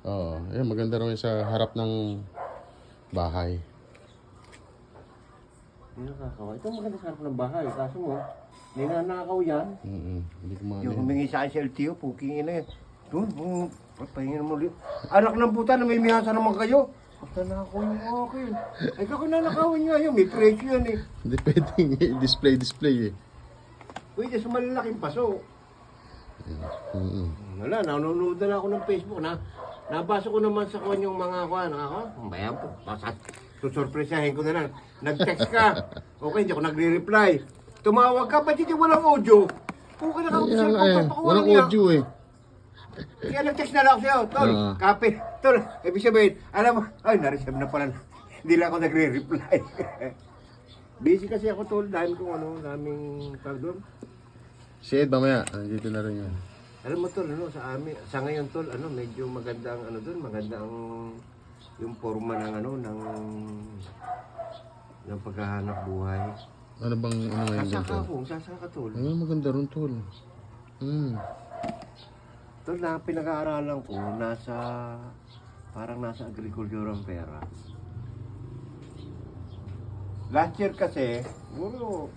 Oo, maganda raw yung sa harap ng bahay. Hindi nakakawa. Ito maganda sa harap ng bahay. Kaso mo, ninanakaw yan. Hindi ko Yung maano. humingi sa akin si LTO, puking ina yan. Doon, pahingin mo ulit. Anak ng puta, namimihasa naman kayo. Basta nakakuha yung akin. Ay, kako nanakawin nyo yun. May presyo yan eh. Hindi pwedeng display eh. Pwede sa malalaking paso. Wala, nanonood na ako ng Facebook na. Nabasa ko naman sa kanya yung mga kuha. Ang bayan po. Susurpresahin ko na lang. Nag-text ka. Okay, hindi ako nagre-reply. Tumawag ka, ba't hindi walang audio? Okay na ka ako sa cellphone. Walang audio eh. Kaya nag-text na lang ako sa'yo. Tol, kape. Tol, ibig sabihin, alam mo, ay, na-receive na pala. Hindi lang ako nagre-reply. Busy kasi ako, tol. Dahil kung ano, daming tag doon. Si Ed mamaya, nandito na rin yun. Alam mo, tol, ano, sa ngayon, tol, ano, medyo maganda ang ano doon, maganda ang yung forma ng ano, ng paghahanap buhay. Ano bang ano ngayon dito? Sasaka, tol. Maganda rin tol. Tol, na pinag-aaralan ko, parang nasa agriculture ang pera. Last year kasi, siguro